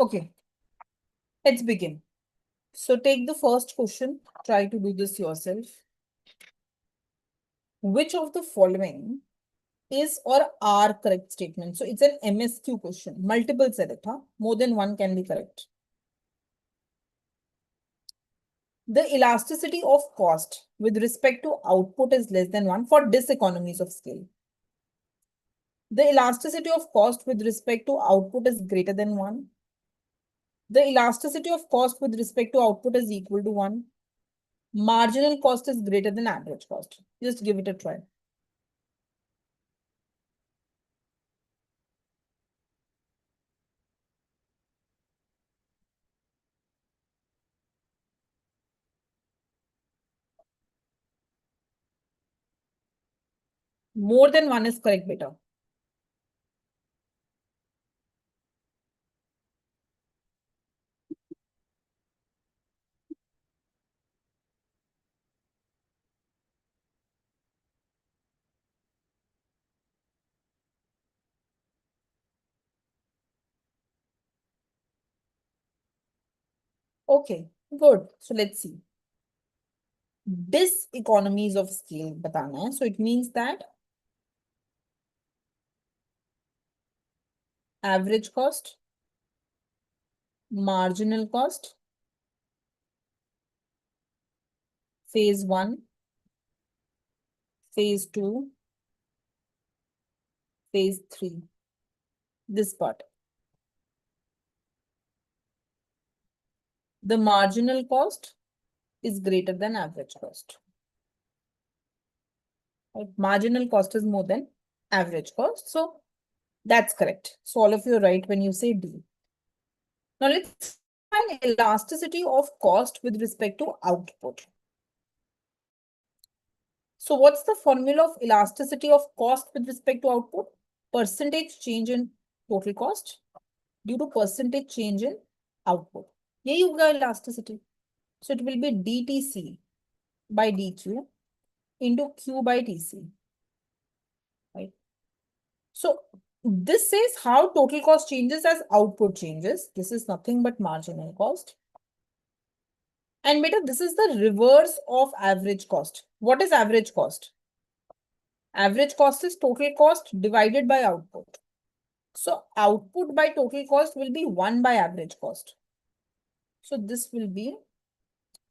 Okay, let's begin. So take the first question. Try to do this yourself. Which of the following is or are correct statements? So it's an MSQ question. Multiple select, huh? More than one can be correct. The elasticity of cost with respect to output is less than 1 for diseconomies of scale. The elasticity of cost with respect to output is greater than 1. The elasticity of cost with respect to output is equal to 1. Marginal cost is greater than average cost. Just give it a try. More than one is correct, beta. Okay, good. So let's see. Diseconomies of scale बताना है. So it means that average cost, marginal cost, phase 1, phase 2, phase 3. This part. The marginal cost is greater than average cost. Right? Marginal cost is more than average cost. So that's correct. So all of you are right when you say D. Now let's find elasticity of cost with respect to output. So what's the formula of elasticity of cost with respect to output? Percentage change in total cost due to percentage change in output. यही होगा elasticity. So it will be DTC by DQ into Q by TC. Right? So this says how total cost changes as output changes. This is nothing but marginal cost. And beta, this is the reverse of average cost. What is average cost? Average cost is total cost divided by output. So output by total cost will be 1 by average cost. So this will be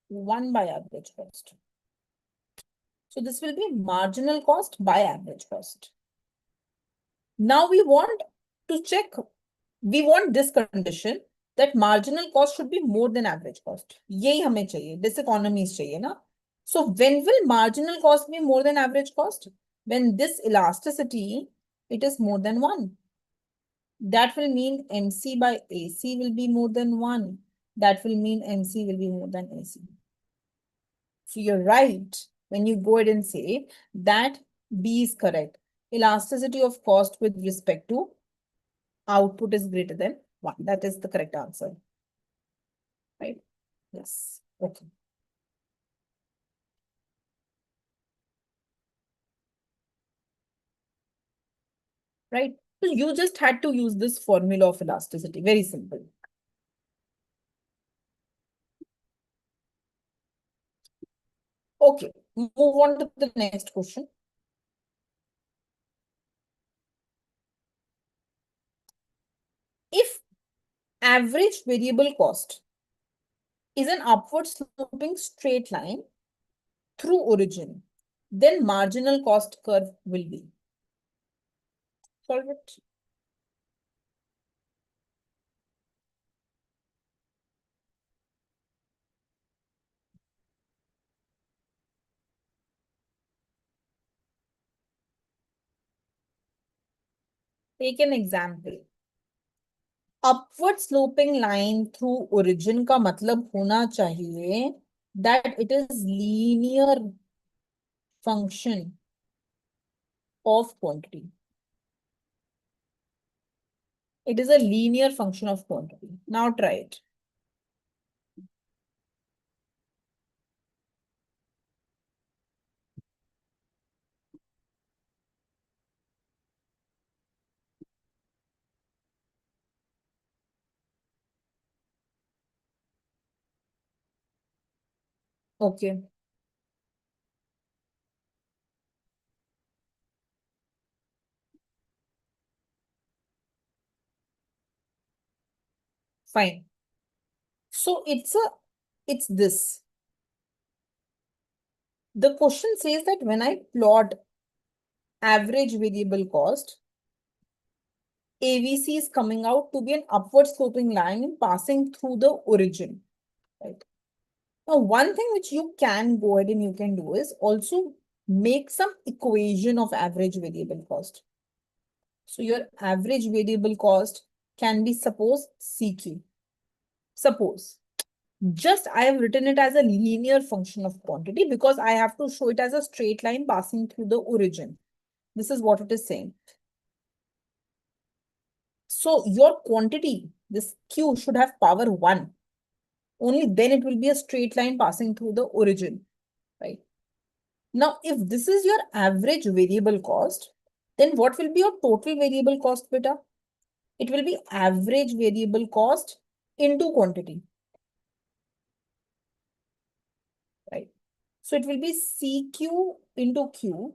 1 by average cost. So this will be marginal cost by average cost. Now we want to check, we want this condition that marginal cost should be more than average cost. यही हमें चाहिए, diseconomies चाहिए ना. So when will marginal cost be more than average cost? When this elasticity, it is more than 1. That will mean MC by AC will be more than 1. That will mean MC will be more than AC. So you're right when you go ahead and say that B is correct. Elasticity of cost with respect to output is greater than 1. That is the correct answer. Right? Yes. Okay. Right? So you just had to use this formula of elasticity. Very simple. Okay. Move on to the next question. If average variable cost is an upward sloping straight line through origin, then marginal cost curve will be. Solve it. Take an example. Upward sloping line through origin का मतलब होना चाहिए that it is linear function of quantity. It is a linear function of quantity. Now try it. Okay, fine. So it's this. The question says that when I plot average variable cost, AVC is coming out to be an upward sloping line passing through the origin, right? Now, one thing which you can go ahead and you can do is also make some equation of average variable cost. So your average variable cost can be suppose CQ. Suppose just I have written it as a linear function of quantity because I have to show it as a straight line passing through the origin. This is what it is saying. So your quantity, this Q should have power 1. Only then it will be a straight line passing through the origin, right? Now, if this is your average variable cost, then what will be your total variable cost, beta? It will be average variable cost into quantity, right? So it will be CQ into Q.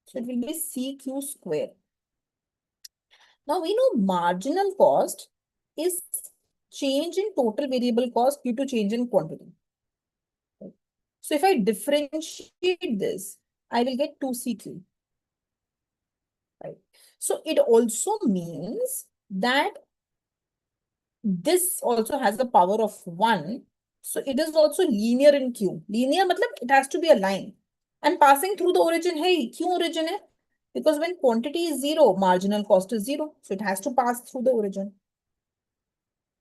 So it will be CQ square. Now we know marginal cost is change in total variable cost due to change in quantity. Right? So if I differentiate this, I will get 2CQ. Right? So it also means that this also has the power of 1. So it is also linear in Q. Linear matlab it has to be a line. And passing through the origin, hey, Q origin hai? Because when quantity is 0, marginal cost is 0. So it has to pass through the origin.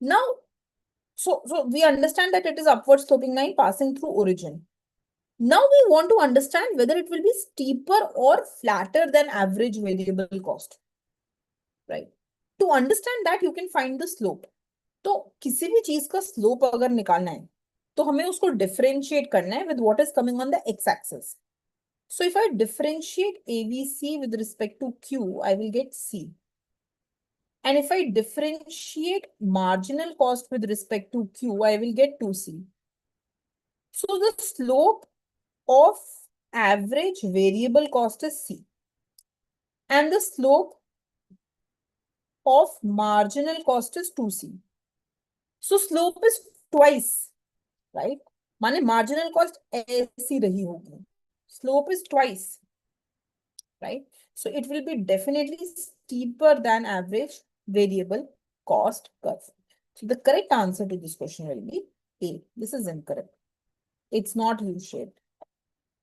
Now, so we understand that it is upward sloping line passing through origin. Now we want to understand whether it will be steeper or flatter than average variable cost, right? To understand that, you can find the slope. तो किसी भी चीज का slope अगर निकालना है तो हमें उसको डिफरेंशिएट करना है with what is coming on the x axis. So if I differentiate ABC with respect to Q, I will get C. And if I differentiate marginal cost with respect to Q, I will get 2C. So the slope of average variable cost is C. And the slope of marginal cost is 2C. So slope is twice, right? माने marginal cost ऐसी रही होगी. Slope is twice, right? So it will be definitely steeper than average variable cost curve. So the correct answer to this question will be A. This is incorrect. It's not U-shaped,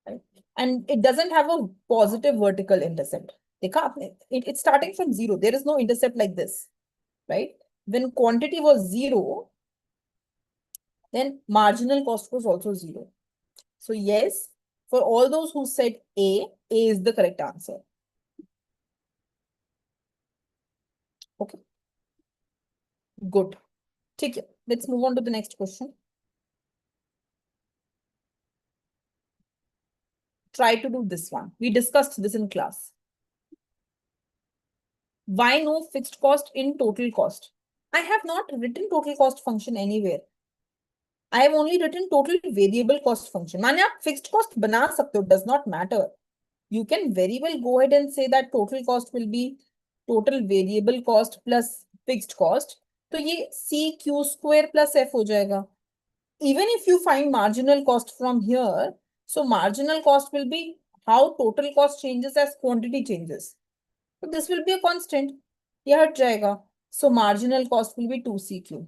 right? And it doesn't have a positive vertical intercept. It's starting from 0. There is no intercept like this, right? When quantity was 0, then marginal cost was also 0. So yes, for all those who said A is the correct answer. Okay, good. Take it. Let's move on to the next question. Try to do this one. We discussed this in class. Why no fixed cost in total cost? I have not written total cost function anywhere. I have only written total variable cost function. माने आप fixed cost बना सकते हो, does not matter. You can very well go ahead and say that total cost will be total variable cost plus fixed cost. तो ये CQ square plus F हो जाएगा. Even if you find marginal cost from here, so marginal cost will be how total cost changes as quantity changes. So this will be a constant. ये हट जाएगा. So marginal cost will be 2CQ,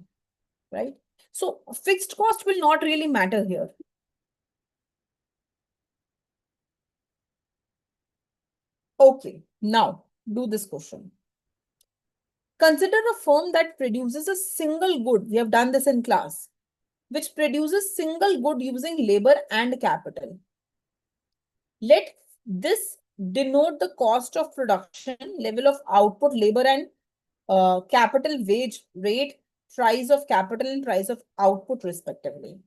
right? So fixed cost will not really matter here. Okay, now do this question. Consider a firm that produces a single good. We have done this in class, which produces single good using labor and capital. Let this denote the cost of production, level of output, labor and capital wage rate, price of capital and price of output respectively.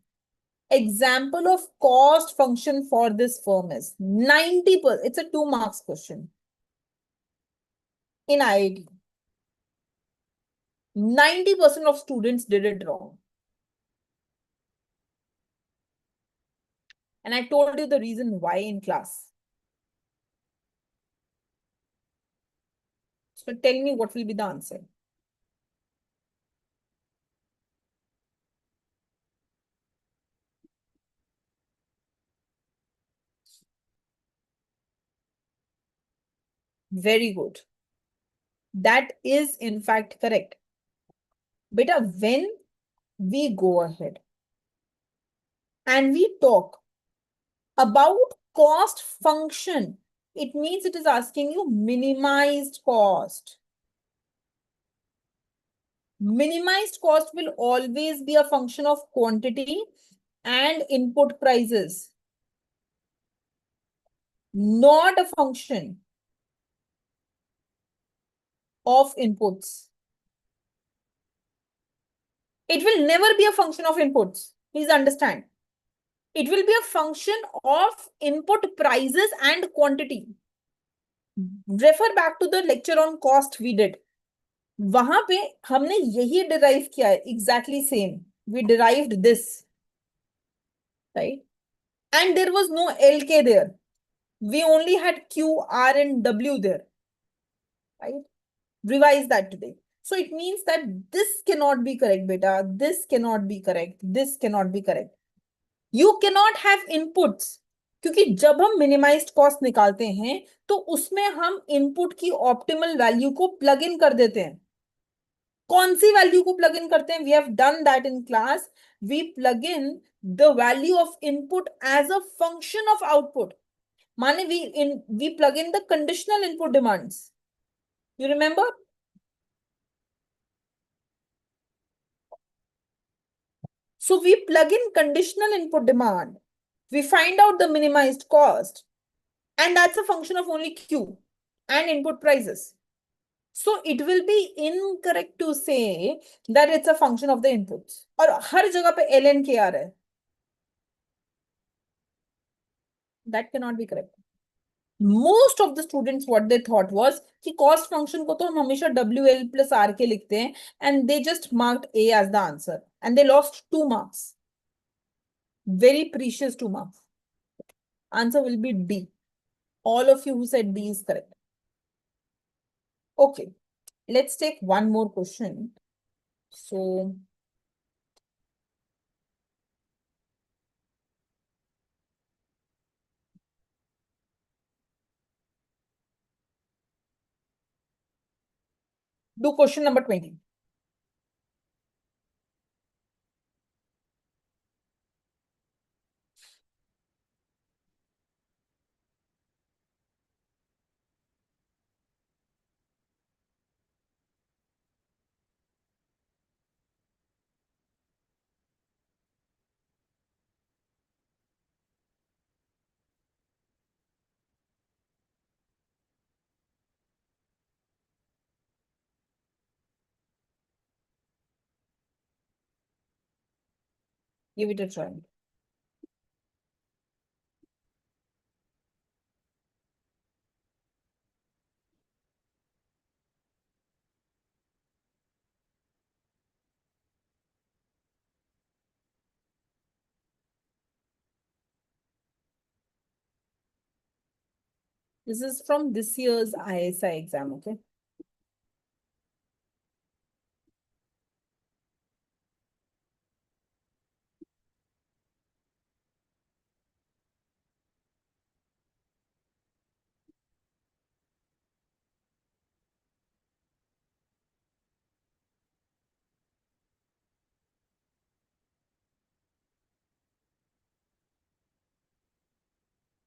Example of cost function for this firm is 90%. It's a 2 marks question. In IIT, 90% of students did it wrong. And I told you the reason why in class. So tell me what will be the answer. Very good. That is in fact correct. Beta, when we go ahead and we talk about cost function, it means it is asking you minimized cost. Minimized cost will always be a function of quantity and input prices, not a function of inputs. It will never be a function of inputs. Please understand. It will be a function of input prices and quantity. Refer back to the lecture on cost we did. वहां पे हमने यही derive किया है, exactly same. We derived this, right? And there was no LK there. We only had Q, R, and W there, right? Revise that today. So it means that this cannot be correct, beta. This cannot be correct. This cannot be correct. You cannot have inputs. क्योंकि जब हम minimised cost निकालते हैं तो उसमें हम input की optimal value को प्लग इन कर देते हैं. कौन सी वैल्यू को प्लग इन करते हैं? We have done that in class. We plug in the value of input as a function of output. माने we plug in the conditional input demands. You remember? So we plug in conditional input demand. We find out the minimized cost. And that's a function of only Q and input prices. So it will be incorrect to say that it's a function of the inputs. और हर जगह पे ln k आ रहा है. That cannot be correct. Most of the students what they thought was कि cost function को तो हम हमेशा WL plus RK लिखते हैं and they just marked A as the answer and they lost 2 marks. Very precious 2 marks. Answer will be D. All of you who said D is correct. Okay, let's take one more question. So, do question number 20. Give it a try. This is from this year's ISI exam, okay?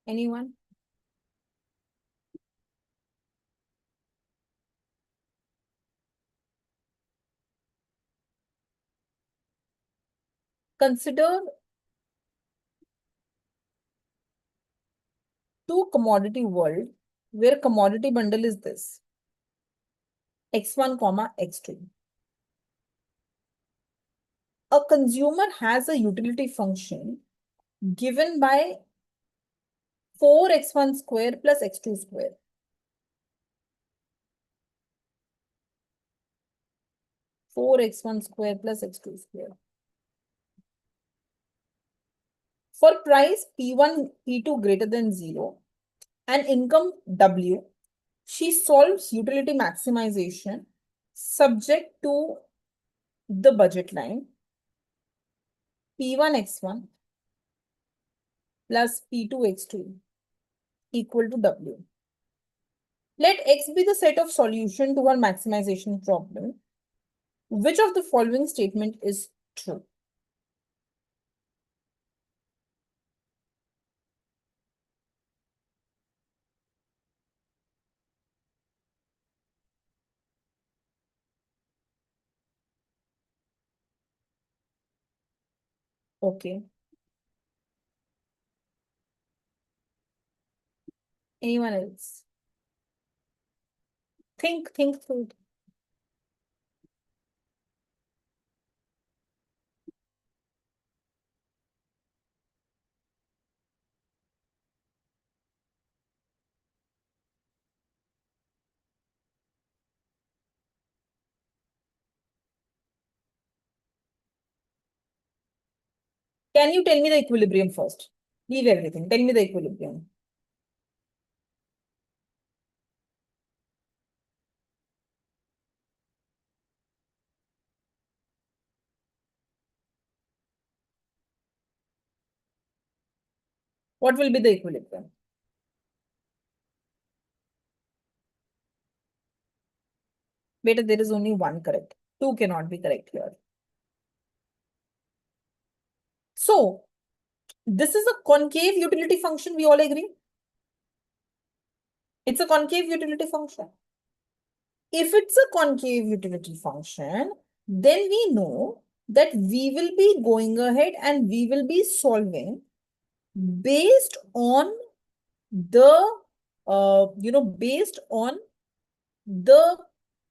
Anyone? Consider two commodity world where commodity bundle is this. X1, X2. A consumer has a utility function given by 4x1 square plus x2 square. 4x1 square plus x2 square. For price P1, P2 greater than 0 and income W, she solves utility maximization subject to the budget line P1x1 plus P2x2 equal to W. Let X be the set of solution to her maximization problem. Which of the following statement is true? Okay. Anyone else? Think through it. Can you tell me the equilibrium first? Leave everything. Tell me the equilibrium. What will be the equilibrium? Beta, there is only one correct. Two cannot be correct here. So, this is a concave utility function, we all agree? It's a concave utility function. If it's a concave utility function, then we know that we will be going ahead and we will be solving based on the, based on the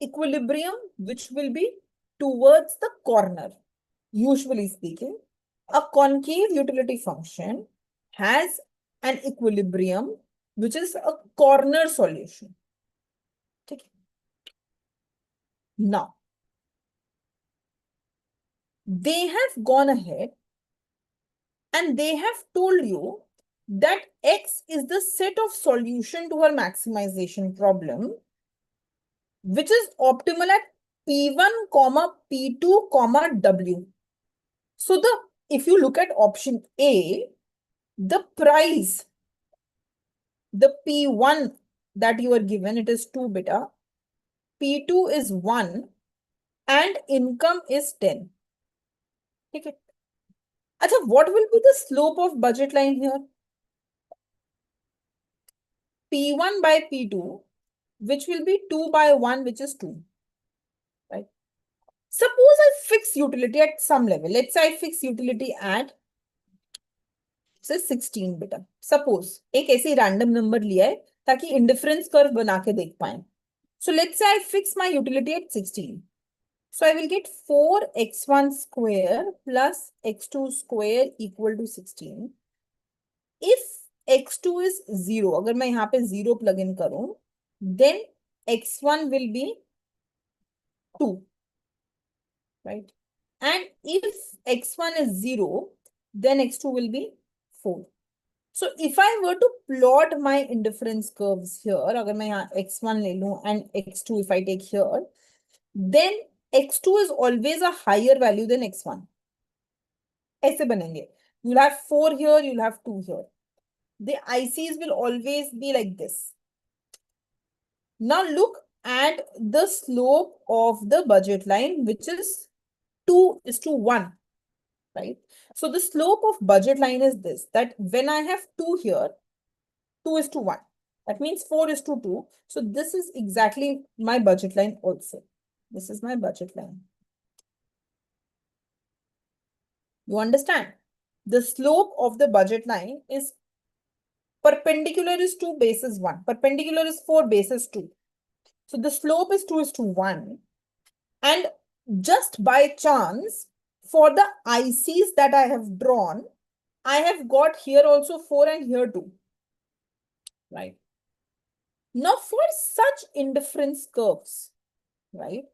equilibrium which will be towards the corner. Usually speaking, a concave utility function has an equilibrium which is a corner solution. Okay. Now, they have gone ahead and they have told you that X is the set of solution to her maximization problem, which is optimal at P1, P2, W. So if you look at option A, the price, the P1 that you are given, it is 2 beta, P2 is 1, and income is 10. Okay. Achha, what will be the slope of budget line here? P1 by P2, which will be 2 by 1, which is 2. Right? Suppose I fix utility at some level. Let's say I fix utility at say 16 beta. Suppose एक ऐसे random number लिया है ताकि indifference curve बना के देख पाए. So let's say I fix my utility at 16. So I will get 4x1 square plus x2 square equal to 16. If x2 is 0, अगर मैं यहाँ पे 0 plug in करूं, then x1 will be 2. Right? And if x1 is 0, then x2 will be 4. So if I were to plot my indifference curves here, अगर मैं यहाँ x1 ले लूं and x2 if I take here, then x2 is always a higher value than x1. ऐसे बनेंगे. You'll have 4 here, you'll have 2 here. The ICs will always be like this. Now look at the slope of the budget line, which is 2:1, right? So the slope of budget line is this, that when I have 2 here, 2:1. That means 4:2. So this is exactly my budget line also. This is my budget line. You understand? The slope of the budget line is perpendicular is 2, base is 1. Perpendicular is 4, base is 2. So the slope is 2:1. And just by chance, for the ICs that I have drawn, I have got here also 4 and here 2. Right? Now for such indifference curves, right?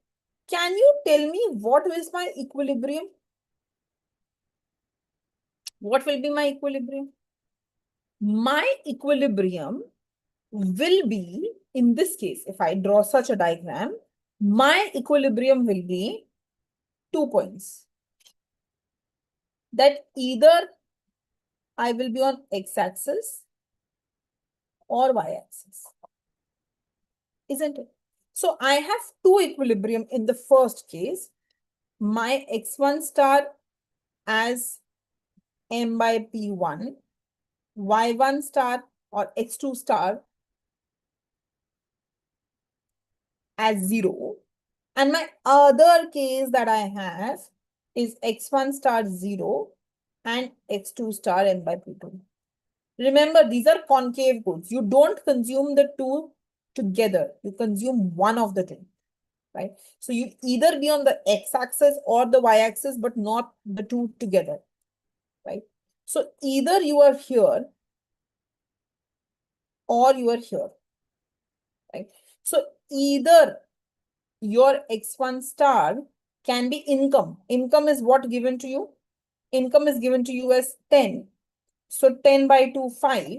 Can you tell me what is my equilibrium? What will be my equilibrium? My equilibrium will be, in this case, if I draw such a diagram, my equilibrium will be 2 points. That either I will be on x-axis or y-axis, isn't it? So I have two equilibrium in the first case. My x1 star as m by p1, y1 star or x2 star as 0. And my other case that I have is x1 star 0 and x2 star m by p2. Remember, these are concave goods. You don't consume the two together. You consume one of the two, right? So you either be on the x-axis or the y-axis, but not the two together, right? So either you are here or you are here, right? So either your x1 star can be income. Income is what given to you? Income is given to you as 10. So 10 by 2, 5.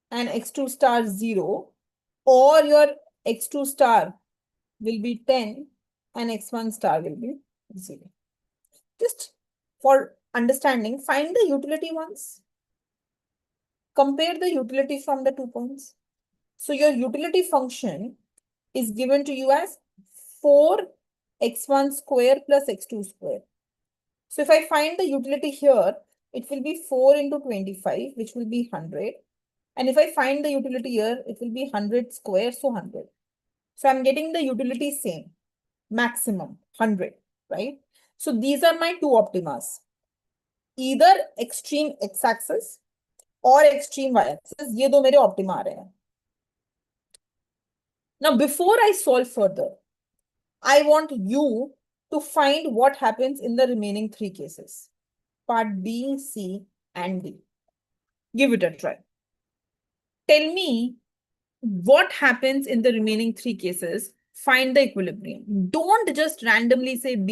And x2 star 0. Or your x2 star will be 10 and x1 star will be 0. Just for understanding, find the utility once. Compare the utility from the 2 points. So your utility function is given to you as 4x1 square plus x2 square. So if I find the utility here, it will be 4 into 25, which will be 100. And if I find the utility here, it will be 100 square, so 100. So I'm getting the utility same, maximum, 100, right? So these are my two optimas. Either extreme x-axis or extreme y-axis. ये दो मेरे optima आ रहे हैं. Now, before I solve further, I want you to find what happens in the remaining three cases. Part B, C, and D. Give it a try. Tell me what happens in the remaining three cases. Find the equilibrium. Don't just randomly say B.